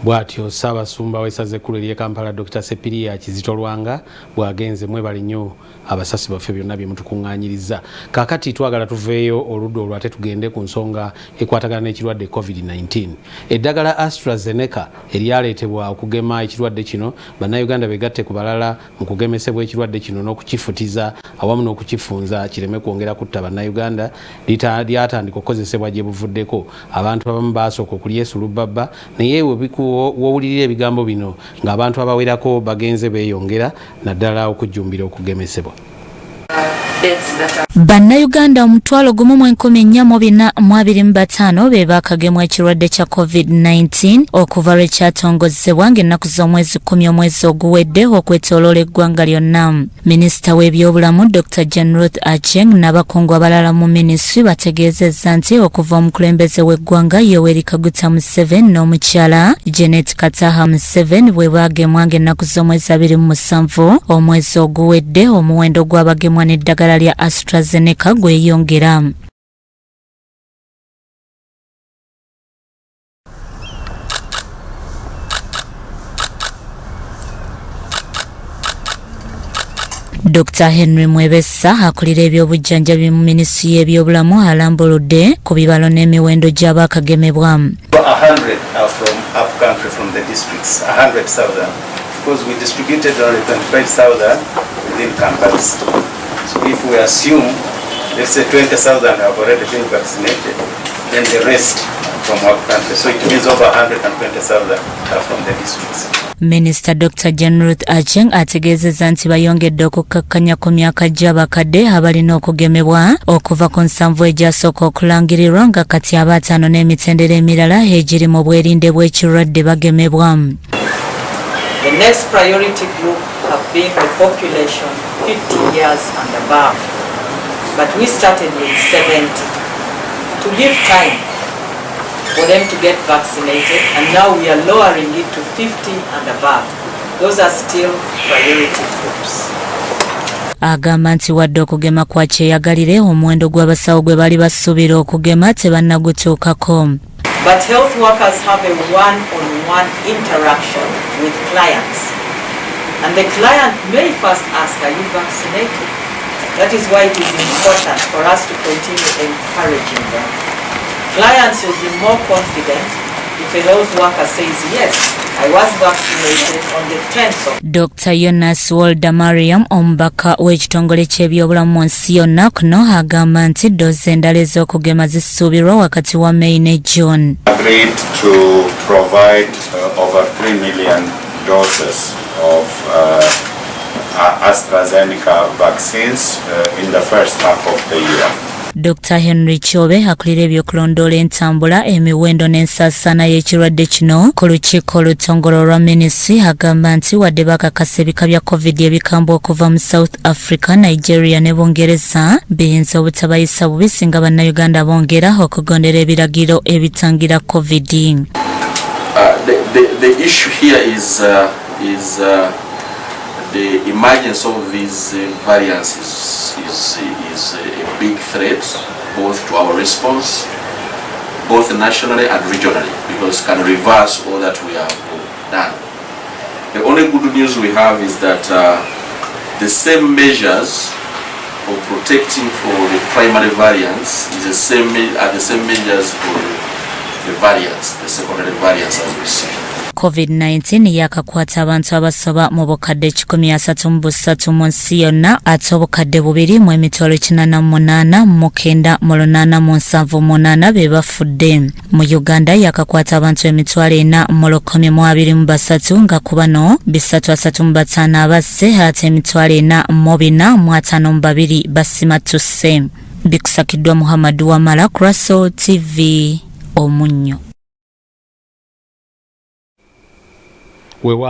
Bwatyo Ssaabasumba w'essaza ekkulu ery'e Kampala Dr. Sepiria Kizito Lwanga bw'agenze mwebale nnyo abasasi baffe byonna bye mutukuŋŋaanyiriza. Kaakati twagala tuveeyo oludda olwo ate tugende ku nsonga ekwatagana n'ekirwadde COVID-19. Eddagala AstraZeneca eryaleetebwa okugema ekirwadde kino, bannayuganda beegatte ku balala mu kugemesebwa ekirwadde kino n'okukifutiza awamu n'okukifunza kireme kwongera kutta bannayuganda, lyatandika okukozesebwa gye buvuddeko. Abantu abamu baasooka okulyesulubbabba naye wowulirira ebigambo bino ng'abantu abawerako bagenze beeyongera naddala okujjumbira okugemesebwa. Bannayuganda 1,425 be baakagemwa ekirwadde kya COVID-19 okuva lwe kyatongozebwa ng'ennaku z'omwezi 10 omwezi oguwedde okwetooloola eggwanga lyonna. Minisita w'ebyobulamu Dr. Ruth Aceng n'abakungu abalala mu minisitule bategeezezza nti okuva omukulembeze w'eggwanga Yoweri Kaguta Museveni n'omukyala Janet Kataha Museveni bwe baagemwa ng'ennaku z'omwezi 27 omwezi oguwedde, omuwendo gw'abagemwa n'eddagala lya AstraZeneca gweyongera. Dr. Henry Mwebesa akulira ebyobujjanjabi mu minisitule y'ebyobulamu alambuludde ku bibalo n'emiwendo gy'abaakagemebwa. 100 are from up country from the districts, 100,000, because we distributed only 25,000 within campus. So if we assume, let's say 20,000 have already been vaccinated, then the rest from our country. So it means over 120,000 are from the districts. Minister Dr. Ruth Aceng ategeezezza nti bayongedde okukkakkanya ku myaka gy'abakadde abalina okugemebwa okuva ku 7 egyasooka okulangirirwa nga kati aba5 n'emitendera emirala egiri mu bwerinde bw'ekirwadde bagemebwa. The next priority group have been the population 50 years and above, but we started with 70 to give time for them to get vaccinated, and now we are lowering it to 50 and above. Those are still priority groups. Agamba nti wadde okugema kwa kyeyagalire, omuwendo gw'abasawo gwe bali basuubira okugema tebannagutuukako. But health workers have a one-on-one interaction with clients, and the client may first ask, are you vaccinated? That is why it is important for us to continue encouraging them. Clients will be more confident if a health worker says, yes, I was vaccinated on the 10th of... Dr. Jonas Walda Mariam, omubaka w'ekitongole ky'ebyobulamu mu nsi yonna kuno, agamba nti doozi endala ez'okugema zisuubirwa wakati wa May ne June. Agreed to provide over 3 million doses of AstraZeneca vaccines in the first half of the year. Dr. Henry Chobe akulira ebyokulondoola entambula, emiwendo n'ensaasaana y'ekirwadde kino ku lukiiko olutongole olwa minisitule agamba nti wadde bakakasa ebika bya COVID ebikambwe okuva mu South Africa, Nigeria ne Bungereza biyinza obutabayisa bubi singa bannayuganda bongera okugondera ebiragiro ebitangira COVID. The issue here is the emergence of these variants is a big threat both to our response, both nationally and regionally, because it can reverse all that we have done. The only good news we have is that the same measures of protecting for the primary variants are the same measures for the variants, the secondary variants as we see. COVID-19 yakakwata abantu abasoba mu bukadde 133 mu nsi yonna, ate obukadde 2,488 mu 9,878 be bafudde. Mu Uganda yakakwata abantu 4,123 nga ku bano 335 abasse, ate 4,452 basimatuse. Bikusakiddwa Muhammad Wamala, Kraso TV, Omunnyo.